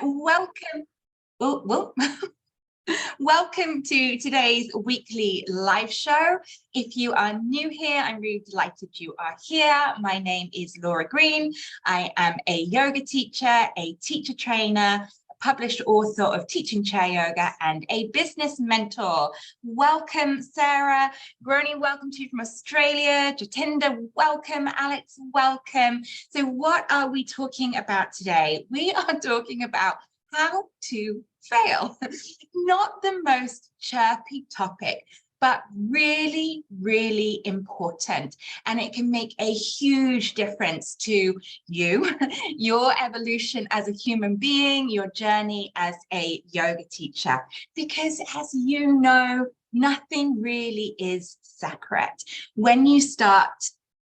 Welcome. Oh, well, welcome to today's weekly live show. If you are new here, I'm really delighted you are here. My name is Laura Green. I am a yoga teacher, a teacher trainer, a published author of Teaching Chair Yoga, and a business mentor. Welcome, Sarah. Groni, welcome to you from Australia. Jatinder, welcome. Alex, welcome. So what are we talking about today? We are talking about how to fail. Not the most chirpy topic, but really, really important. And it can make a huge difference to you, your evolution as a human being, your journey as a yoga teacher. Because as you know, nothing really is sacred. When you start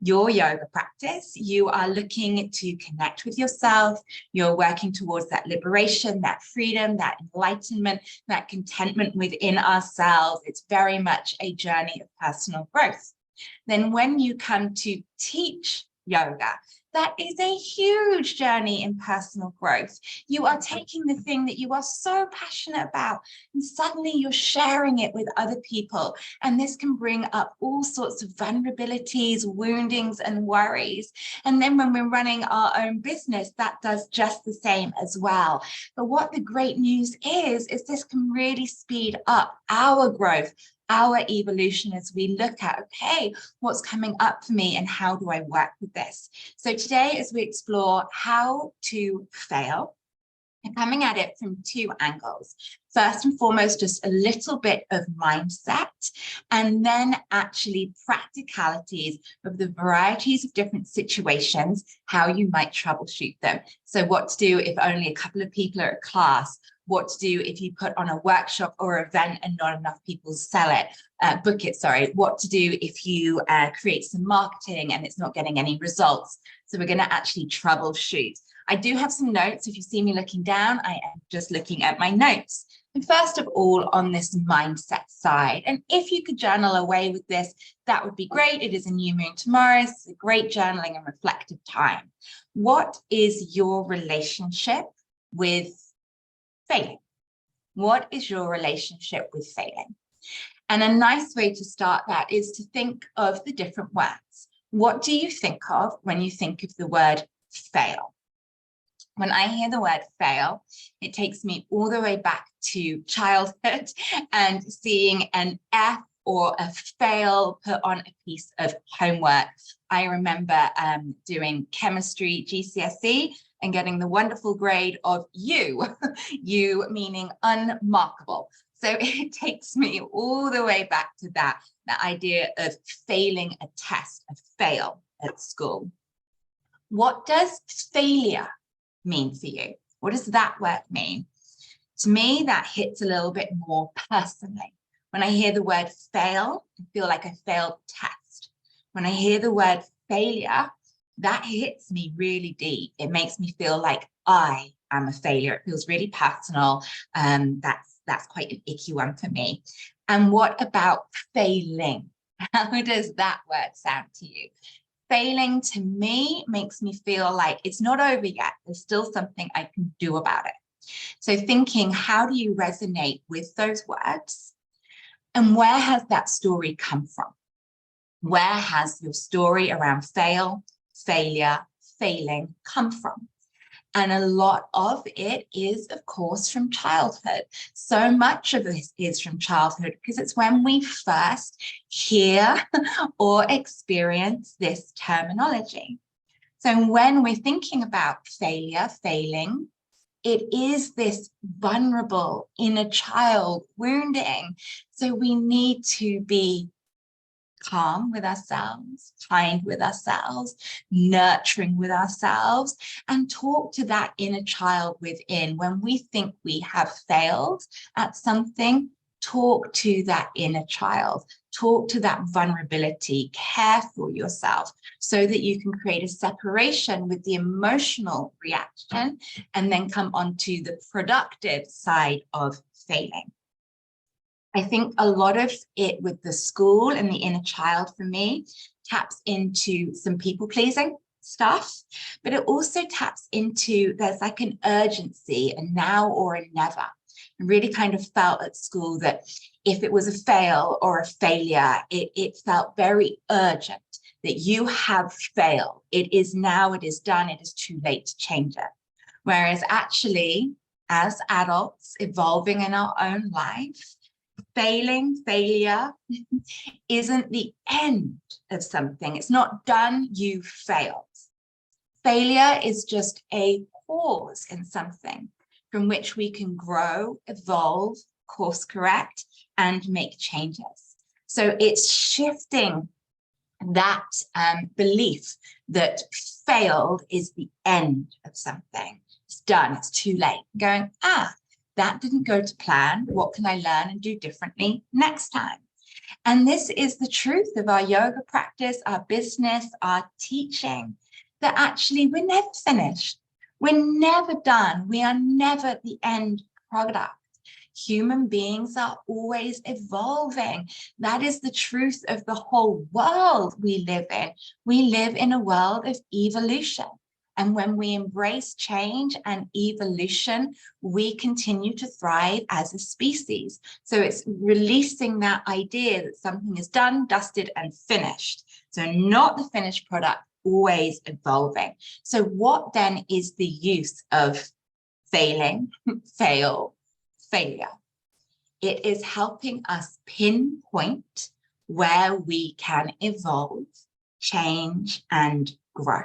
your yoga practice, you are looking to connect with yourself. You're working towards that liberation, that freedom, that enlightenment, that contentment within ourselves. It's very much a journey of personal growth. Then when you come to teach yoga, that is a huge journey in personal growth. You are taking the thing that you are so passionate about and suddenly you're sharing it with other people. And this can bring up all sorts of vulnerabilities, woundings, and worries. And then when we're running our own business, that does just the same as well. But what the great news is this can really speed up our growth, our evolution as we look at, okay, what's coming up for me and how do I work with this? So today, as we explore how to fail, and coming at it from two angles. First and foremost, just a little bit of mindset, and then actually practicalities of the varieties of different situations, how you might troubleshoot them. So what to do if only a couple of people are at class, what to do if you put on a workshop or event and not enough people book it, sorry, what to do if you create some marketing and it's not getting any results. So we're going to actually troubleshoot. I do have some notes. If you see me looking down, I am just looking at my notes. And first of all, on this mindset side, and if you could journal away with this, that would be great. It is a new moon tomorrow. It's a great journaling and reflective time. What is your relationship with failing? What is your relationship with failing? And a nice way to start that is to think of the different words. What do you think of when you think of the word fail? When I hear the word fail, it takes me all the way back to childhood and seeing an F or a fail put on a piece of homework. I remember doing chemistry GCSE and getting the wonderful grade of U, U meaning unmarkable. So it takes me all the way back to that idea of failing a test, a fail at school. What does failure mean for you? What does that word mean? To me, that hits a little bit more personally. When I hear the word fail, I feel like I failed a test. When I hear the word failure, that hits me really deep. It makes me feel like I am a failure. It feels really personal. That's quite an icky one for me. And what about failing? How does that word sound to you? Failing to me makes me feel like it's not over yet. There's still something I can do about it. So thinking, how do you resonate with those words? And where has that story come from? Where has your story around fail, failure, failing come from? And a lot of it is, of course, from childhood. So much of this is from childhood because it's when we first hear or experience this terminology. So when we're thinking about failure, failing, it is this vulnerable inner child wounding. So we need to be calm with ourselves, kind with ourselves, nurturing with ourselves, and talk to that inner child within. When we think we have failed at something, talk to that inner child, talk to that vulnerability, care for yourself so that you can create a separation with the emotional reaction and then come onto the productive side of failing. I think a lot of it with the school and the inner child for me taps into some people pleasing, stuff, but it also taps into, there's like an urgency, a now or a never. I really kind of felt at school that if it was a fail or a failure, it felt very urgent that you have failed. It is now, it is done, it is too late to change it. Whereas actually, as adults evolving in our own life, failure isn't the end of something. It's not done, you failed. Failure is just a pause in something from which we can grow, evolve, course correct, and make changes. So it's shifting that belief that failed is the end of something. It's done, it's too late. Going, that didn't go to plan. What can I learn and do differently next time? And this is the truth of our yoga practice, our business, our teaching, that actually we're never finished. We're never done. We are never the end product. Human beings are always evolving. That is the truth of the whole world we live in. We live in a world of evolution. And when we embrace change and evolution, we continue to thrive as a species. So it's releasing that idea that something is done, dusted, and finished. So not the finished product, always evolving. So what then is the use of failing, failure? It is helping us pinpoint where we can evolve, change, and grow.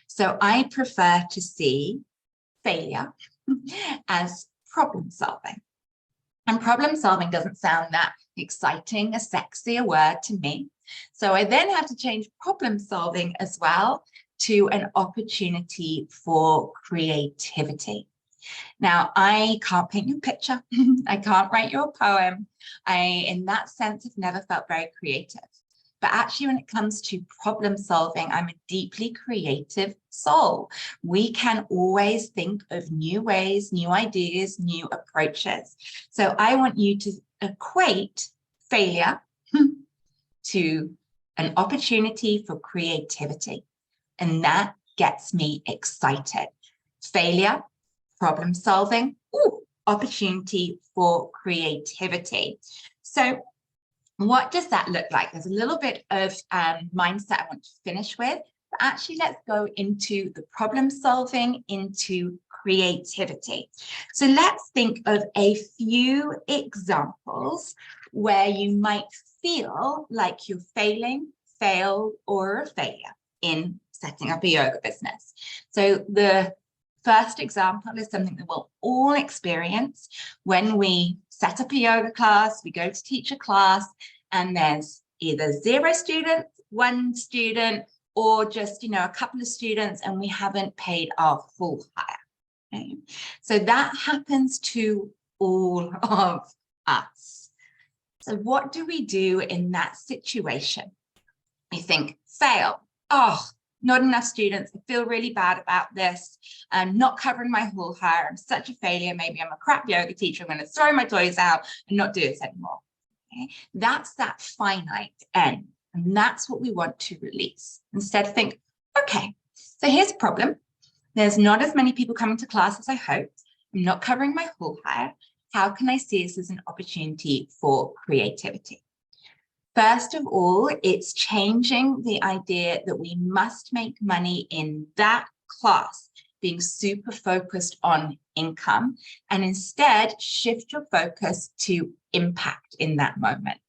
So I prefer to see failure as problem solving. And problem solving doesn't sound that exciting, a sexy word to me. So I then have to change problem solving as well to an opportunity for creativity. Now, I can't paint you a picture. I can't write you a poem. In that sense, have never felt very creative. But actually, when it comes to problem solving, I'm a deeply creative soul. We can always think of new ways, new ideas, new approaches. So I want you to equate failure to an opportunity for creativity. And that gets me excited. Failure, problem solving, opportunity for creativity. So what does that look like? There's a little bit of mindset I want to finish with, but actually let's go into the problem solving, into creativity. So let's think of a few examples where you might feel like you're failing, failed, or a failure in setting up a yoga business. So the first example is something that we'll all experience when we set up a yoga class, we go to teach a class, and there's either 0 students, 1 student, or just, a couple of students, and we haven't paid our full hire. Okay? So that happens to all of us. So what do we do in that situation? You think, fail. Not enough students. I feel really bad about this. I'm not covering my whole hire. I'm such a failure. Maybe I'm a crap yoga teacher. I'm going to throw my toys out and not do this anymore. Okay? That's that finite end. And that's what we want to release. Instead, think, okay, so here's a problem. There's not as many people coming to class as I hoped. I'm not covering my whole hire. How can I see this as an opportunity for creativity? First of all, it's changing the idea that we must make money in that class, being super focused on income, and instead shift your focus to impact in that moment.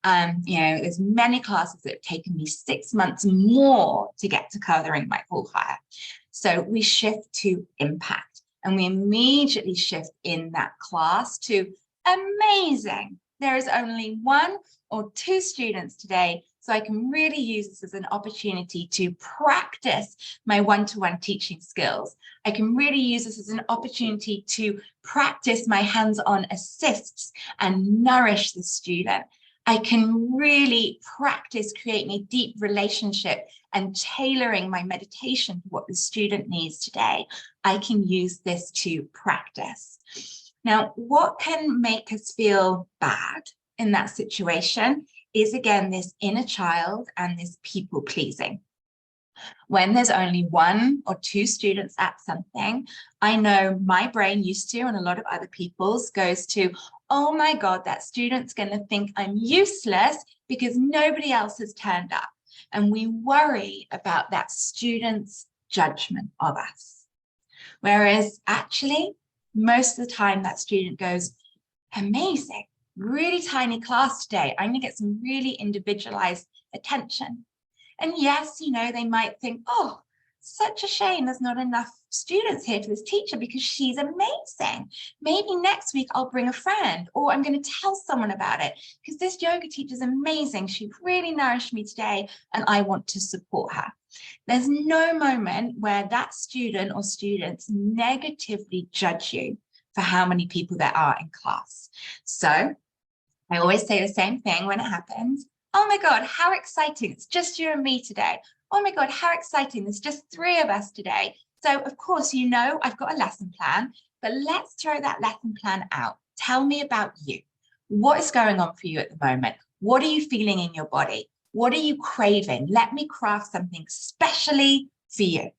There's many classes that have taken me 6 months more to get to covering my full hire. So we shift to impact, and we immediately shift in that class to amazing. There is only 1 or 2 students today, so I can really use this as an opportunity to practice my one-to-one teaching skills. I can really use this as an opportunity to practice my hands-on assists and nourish the student. I can really practice creating a deep relationship and tailoring my meditation to what the student needs today. I can use this to practice. Now, what can make us feel bad in that situation is, again, this inner child and this people pleasing. When there's only 1 or 2 students at something, I know my brain used to, and a lot of other people's, goes to, oh my God, that student's going to think I'm useless because nobody else has turned up. And we worry about that student's judgment of us. Whereas actually, most of the time that student goes, amazing, really tiny class today. I'm going to get some really individualized attention. And yes, you know, they might think, oh, such a shame there's not enough students here for this teacher because she's amazing. Maybe next week I'll bring a friend, or I'm going to tell someone about it because this yoga teacher is amazing. She really nourished me today and I want to support her. There's no moment where that student or students negatively judge you for how many people there are in class. So I always say the same thing when it happens. Oh my God, how exciting. It's just you and me today. Oh my God, how exciting. There's just 3 of us today. So of course, you know, I've got a lesson plan, but let's throw that lesson plan out. Tell me about you. What is going on for you at the moment? What are you feeling in your body? What are you craving? Let me craft something specially for you.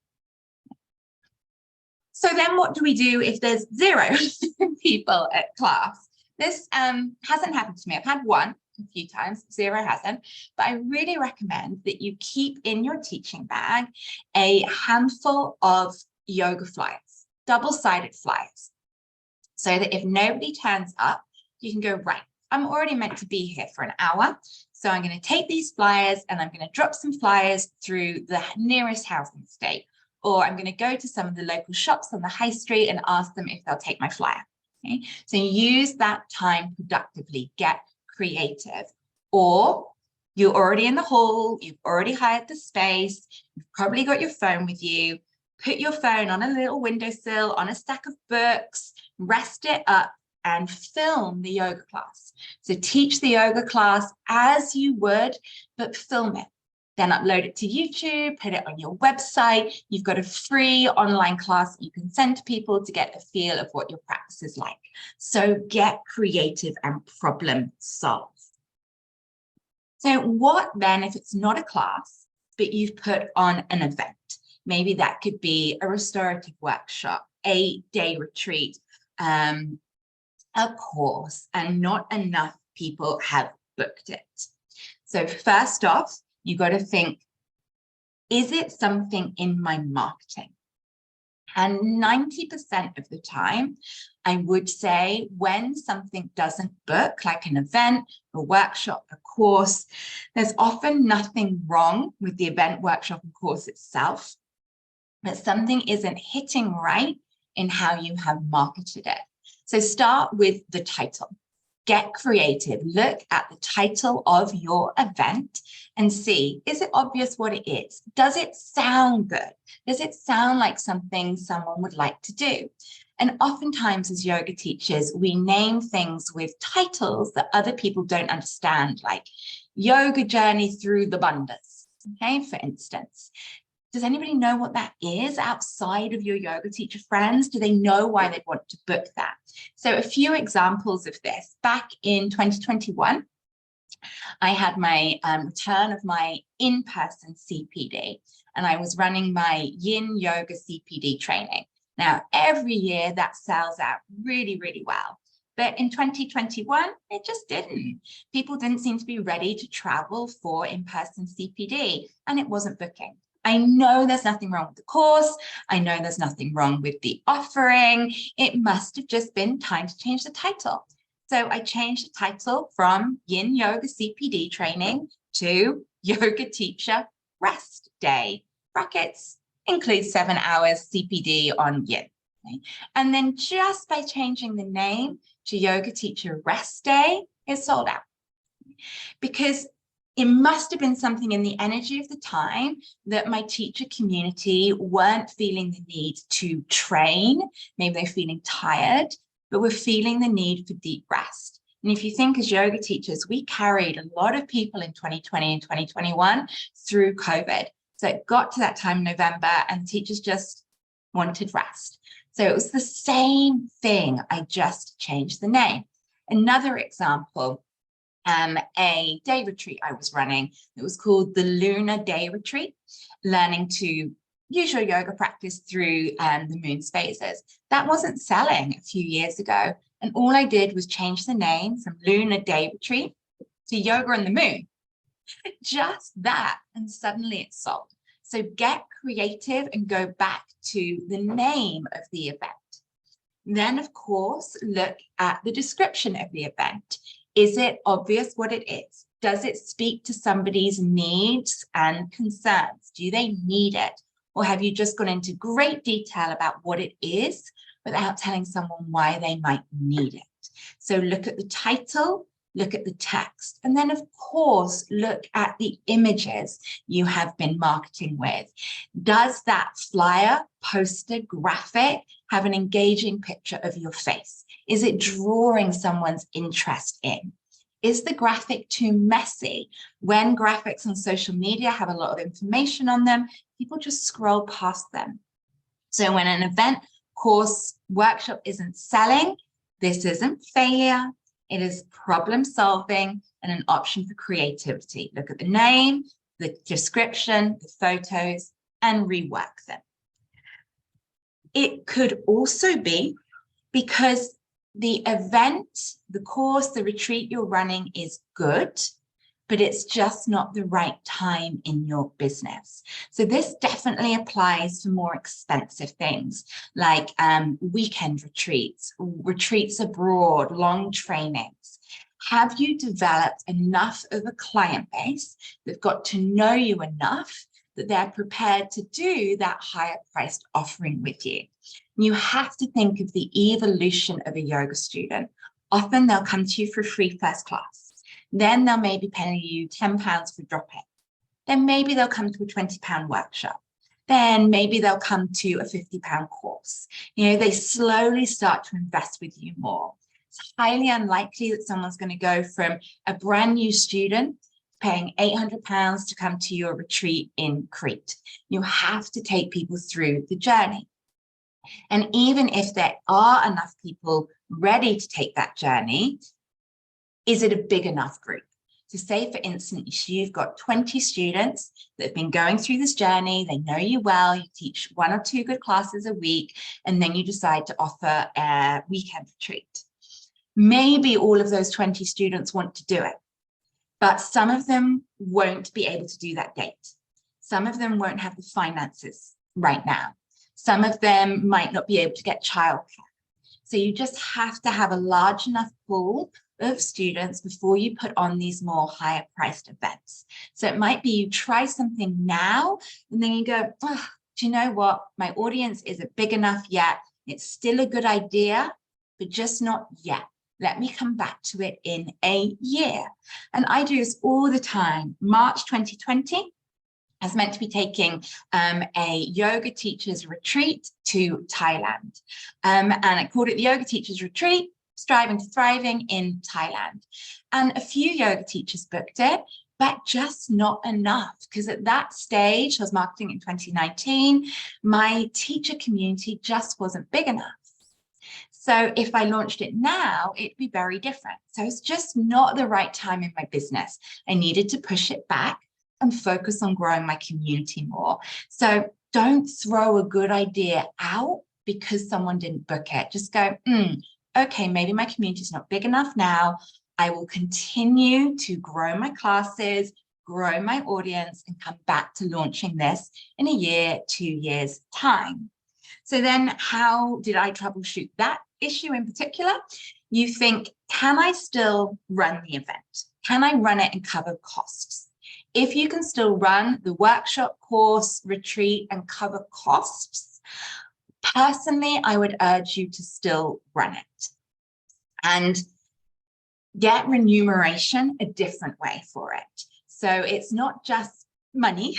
So then what do we do if there's 0 people at class? This hasn't happened to me. I've had 1 a few times, 0 hasn't, but I really recommend that you keep in your teaching bag a handful of yoga flyers, double-sided flyers, so that if nobody turns up, you can go, right, I'm already meant to be here for an hour, so I'm going to take these flyers and I'm going to drop some flyers through the nearest housing estate, or I'm going to go to some of the local shops on the high street and ask them if they'll take my flyer. Okay? So use that time productively, get creative. Or you're already in the hall, you've already hired the space, you've probably got your phone with you, put your phone on a little windowsill, on a stack of books, rest it up and film the yoga class. So teach the yoga class as you would, but film it. Then upload it to YouTube, put it on your website. You've got a free online class you can send to people to get a feel of what your practice is like. So get creative and problem solve. So what then if it's not a class, but you've put on an event? Maybe that could be a restorative workshop, a day retreat, a course, and not enough people have booked it. So first off, you got to think, is it something in my marketing? And 90% of the time, I would say when something doesn't book, like an event, a workshop, a course, there's often nothing wrong with the event, workshop, and course itself, but something isn't hitting right in how you have marketed it. So start with the title. Get creative. Look at the title of your event and see, is it obvious what it is? Does it sound good? Does it sound like something someone would like to do? And oftentimes as yoga teachers, we name things with titles that other people don't understand, like Yoga Journey Through the Bandhas, okay, for instance. Does anybody know what that is outside of your yoga teacher friends? Do they know why they want to book that? So a few examples of this. Back in 2021, I had my return of my in-person CPD, and I was running my Yin Yoga CPD training. Now, every year that sells out really, really well. But in 2021, it just didn't. People didn't seem to be ready to travel for in-person CPD, and it wasn't booking. I know there's nothing wrong with the course. I know there's nothing wrong with the offering. It must have just been time to change the title. So I changed the title from Yin Yoga CPD training to Yoga Teacher Rest Day. Brackets includes 7 hours CPD on Yin. Okay? And then just by changing the name to Yoga Teacher Rest Day, it sold out. Because it must have been something in the energy of the time that my teacher community weren't feeling the need to train. Maybe they're feeling tired, but we're feeling the need for deep rest. And if you think as yoga teachers, we carried a lot of people in 2020 and 2021 through COVID. So it got to that time in November and teachers just wanted rest. So it was the same thing. I just changed the name. Another example, a day retreat I was running. It was called the Lunar Day Retreat. learning to use your yoga practice through the moon spaces. That wasn't selling a few years ago. And all I did was change the name from Lunar Day Retreat to Yoga on the Moon. Just that, and suddenly it's sold. So get creative and go back to the name of the event. Then, of course, look at the description of the event. Is it obvious what it is? Does it speak to somebody's needs and concerns? Do they need it? Or have you just gone into great detail about what it is without telling someone why they might need it? So look at the title, look at the text, and then of course, look at the images you have been marketing with. Does that flyer, poster, graphic have an engaging picture of your face? Is it drawing someone's interest in? Is the graphic too messy? When graphics on social media have a lot of information on them, people just scroll past them. So when an event, course, workshop isn't selling, this isn't failure. It is problem solving and an option for creativity. Look at the name, the description, the photos, and rework them. It could also be because the event, the course, the retreat you're running is good, but it's just not the right time in your business. So this definitely applies to more expensive things like weekend retreats, retreats abroad, long trainings. Have you developed enough of a client base that got to know you enough that they're prepared to do that higher priced offering with you? You have to think of the evolution of a yoga student. Often they'll come to you for free first class. Then they'll maybe pay you £10 for drop-in. Then maybe they'll come to a £20 workshop. Then maybe they'll come to a £50 course. You know, they slowly start to invest with you more. It's highly unlikely that someone's going to go from a brand new student paying £800 to come to your retreat in Crete. You have to take people through the journey. And even if there are enough people ready to take that journey, is it a big enough group? So say, for instance, you've got 20 students that have been going through this journey, they know you well, you teach 1 or 2 good classes a week, and then you decide to offer a weekend retreat. Maybe all of those 20 students want to do it, but some of them won't be able to do that date. Some of them won't have the finances right now. Some of them might not be able to get childcare. So you just have to have a large enough pool of students before you put on these more higher priced events. So it might be you try something now and then you go, oh, do you know what? My audience isn't big enough yet. It's still a good idea, but just not yet. Let me come back to it in a year. And I do this all the time. March 2020, I was meant to be taking a yoga teachers retreat to Thailand. And I called it the Yoga Teachers Retreat, Striving to Thriving in Thailand. And a few yoga teachers booked it, but just not enough, because at that stage, I was marketing in 2019, my teacher community just wasn't big enough. So if I launched it now, it'd be very different. So it's just not the right time in my business. I needed to push it back and focus on growing my community more. So don't throw a good idea out because someone didn't book it. Just go, okay, maybe my community is not big enough now. I will continue to grow my classes, grow my audience, and come back to launching this in a year, 2 years' time. So then how did I troubleshoot that issue in particular? You think, can I still run the event? Can I run it and cover costs? If you can still run the workshop, course, retreat, and cover costs, personally, I would urge you to still run it and get remuneration a different way for it. So it's not just money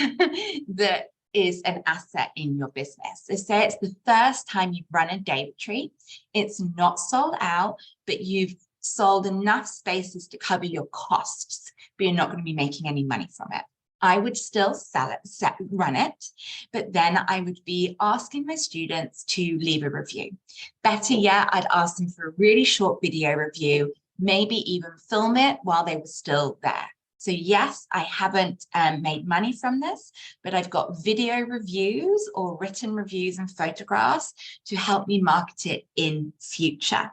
that is an asset in your business. So say it's the first time you've run a day retreat, it's not sold out, but you've sold enough spaces to cover your costs, but you're not going to be making any money from it. I would still sell it, run it, but then I would be asking my students to leave a review. Better yet, I'd ask them for a really short video review, maybe even film it while they were still there. So yes, I haven't made money from this, but I've got video reviews or written reviews and photographs to help me market it in future.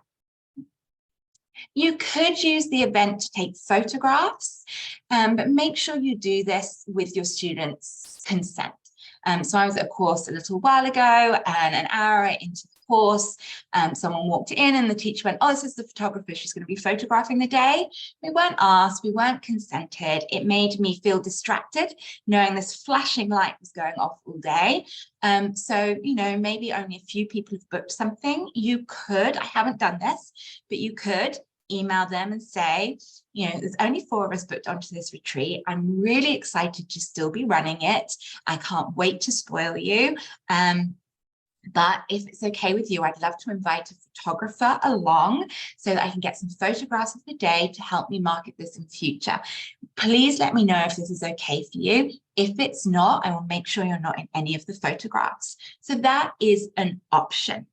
You could use the event to take photographs, but make sure you do this with your students' consent. So I was at a course a little while ago, and an hour into the course, someone walked in and the teacher went, oh, this is the photographer, she's going to be photographing the day. We weren't asked, we weren't consented. It made me feel distracted, knowing this flashing light was going off all day. So, you know, maybe only a few people have booked something. You could, I haven't done this, but you could email them and say, you know, there's only 4 of us booked onto this retreat. I'm really excited to still be running it. I can't wait to spoil you. But if it's okay with you, I'd love to invite a photographer along so that I can get some photographs of the day to help me market this in future. Please let me know if this is okay for you. If it's not, I will make sure you're not in any of the photographs. So that is an option.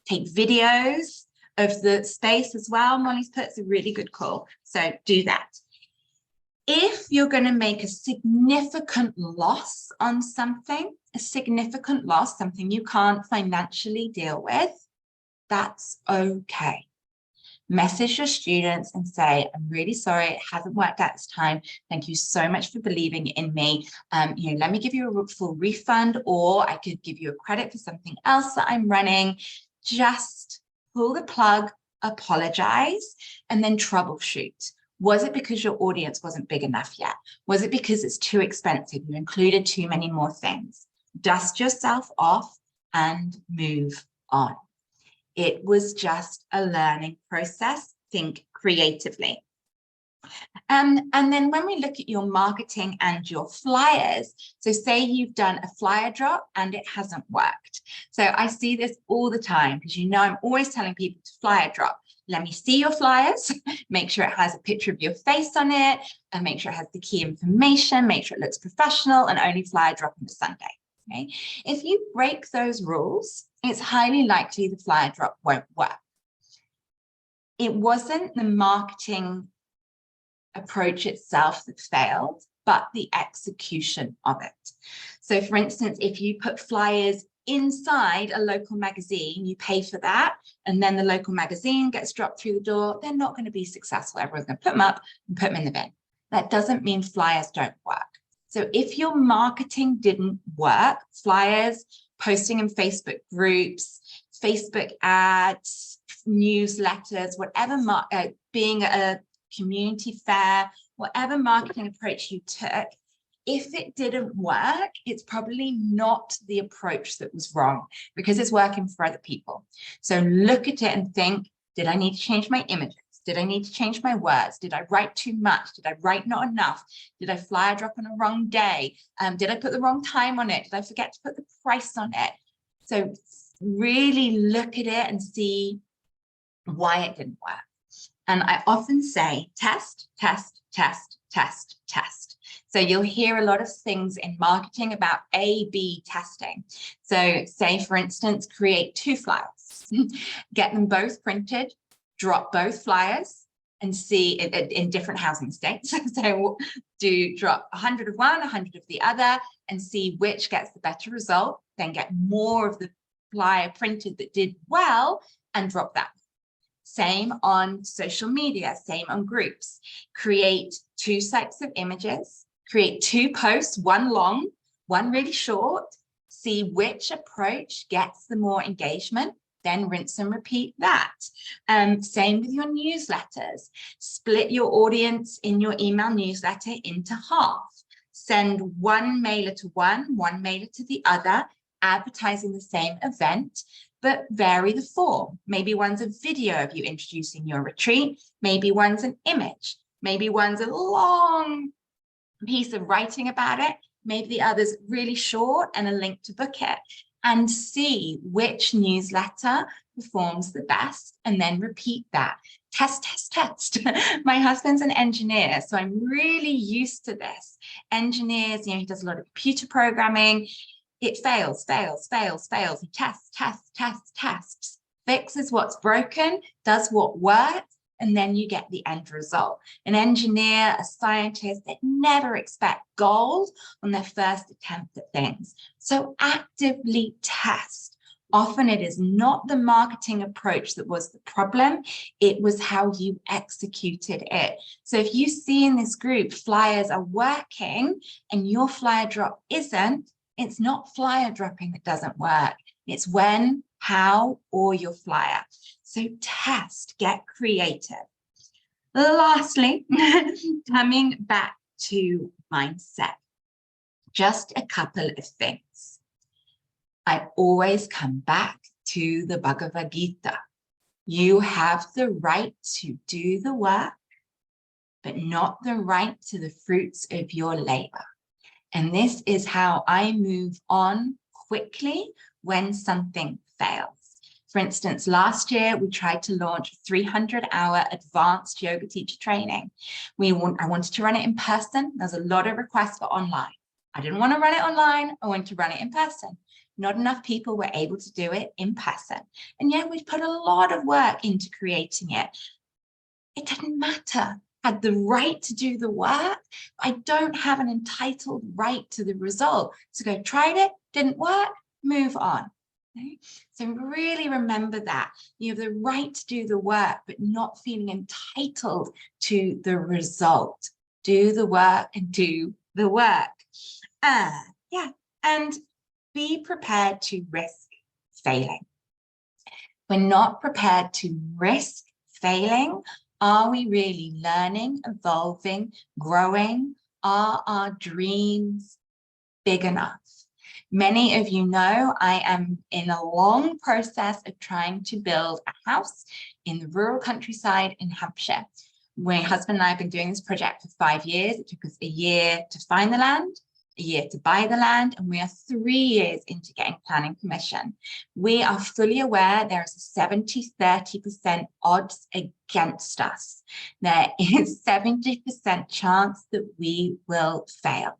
Take videos of the space as well. Molly's put, it's a really good call. So do that. If you're going to make a significant loss on something, a significant loss, something you can't financially deal with, that's okay. Message your students and say, I'm really sorry, it hasn't worked out this time. Thank you so much for believing in me. You know, let me give you a full refund, or I could give you a credit for something else that I'm running. Just pull the plug, apologize, and then troubleshoot. Was it because your audience wasn't big enough yet? Was it because it's too expensive? You included too many more things. Dust yourself off and move on. It was just a learning process. Think creatively. And then when we look at your marketing and your flyers, so say you've done a flyer drop and it hasn't worked. So I see this all the time because, you know, I'm always telling people to flyer drop. Let me see your flyers, make sure it has a picture of your face on it, and make sure it has the key information, make sure it looks professional, and only flyer drop on a Sunday. Okay? If you break those rules, it's highly likely the flyer drop won't work. It wasn't the marketing approach itself that failed, but the execution of it. So for instance, if you put flyers inside a local magazine, you pay for that, and then the local magazine gets dropped through the door, they're not going to be successful. Everyone's going to put them up and put them in the bin. That doesn't mean flyers don't work. So if your marketing didn't work, flyers, posting in Facebook groups, Facebook ads, newsletters, whatever, being a community fair, whatever marketing approach you took, if it didn't work, it's probably not the approach that was wrong, because it's working for other people. So look at it and think, did I need to change my images? Did I need to change my words? Did I write too much? Did I write not enough? Did I flyer drop on a wrong day? Did I put the wrong time on it? Did I forget to put the price on it? So really look at it and see why it didn't work. And I often say, test, test, test, test, test. So you'll hear a lot of things in marketing about A/B testing. So say, for instance, create 2 flyers, get them both printed, drop both flyers, and see in different housing estates. So do drop 100 of one, 100 of the other, and see which gets the better result. Then get more of the flyer printed that did well and drop that. Same on social media, same on groups. Create 2 sets of images, create 2 posts, one long, one really short, see which approach gets the more engagement, then rinse and repeat that. Same with your newsletters. Split your audience in your email newsletter into half. Send one mailer to one mailer to the other, advertising the same event, but vary the form. Maybe one's a video of you introducing your retreat. Maybe one's an image. Maybe one's a long piece of writing about it. Maybe the other's really short and a link to book it. And see which newsletter performs the best, and then repeat that. Test, test, test. My husband's an engineer, so I'm really used to this. Engineers, you know, he does a lot of computer programming. It fails, fails, fails, fails. He tests, tests, tests, tests, fixes what's broken, does what works, and then you get the end result. An engineer, a scientist, they never expect gold on their first attempt at things. So actively test. Often it is not the marketing approach that was the problem, it was how you executed it. So if you see in this group flyers are working and your flyer drop isn't, it's not flyer dropping that doesn't work. It's when, how, or your flyer. So test, get creative. Lastly, coming back to mindset, just a couple of things. I always come back to the Bhagavad Gita. You have the right to do the work, but not the right to the fruits of your labor. And this is how I move on quickly when something fails. For instance, last year, we tried to launch a 300-hour advanced yoga teacher training. I wanted to run it in person. There's a lot of requests for online. I didn't want to run it online. I wanted to run it in person. Not enough people were able to do it in person. And yet we've put a lot of work into creating it. It didn't matter. I had the right to do the work. I don't have an entitled right to the result. So go, tried it, didn't work, move on. Okay? So really remember that. You have the right to do the work, but not feeling entitled to the result. Do the work and do the work. And be prepared to risk failing. We're not prepared to risk failing. Are we really learning, evolving, growing? Are our dreams big enough? Many of you know I am in a long process of trying to build a house in the rural countryside in Hampshire. My husband and I have been doing this project for 5 years. It took us a year to find the land, a year to buy the land, and we are 3 years into getting planning permission. We are fully aware there is a 70-30% odds against us. There is 70% chance that we will fail.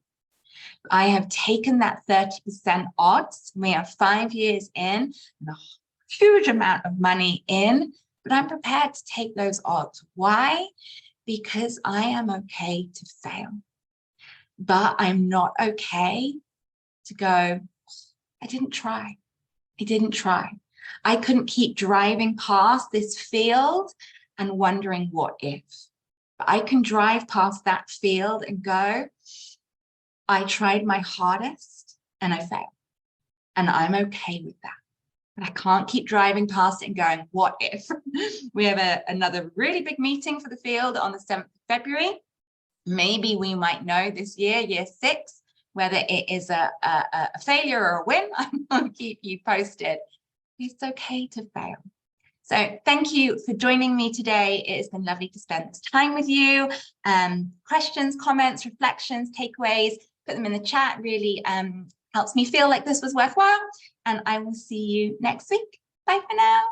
I have taken that 30% odds. We are 5 years in and a huge amount of money in, but I'm prepared to take those odds. Why? Because I am okay to fail. But I'm not okay to go, I didn't try. I didn't try. I couldn't keep driving past this field and wondering what if. But I can drive past that field and go, I tried my hardest and I failed. And I'm okay with that. But I can't keep driving past it and going, what if? We have another really big meeting for the field on the 7th of February. Maybe we might know this year, year 6, whether it is a failure or a win. I'm going to keep you posted. It's okay to fail. So thank you for joining me today. It has been lovely to spend this time with you. Questions, comments, reflections, takeaways, put them in the chat. Really helps me feel like this was worthwhile. And I will see you next week. Bye for now.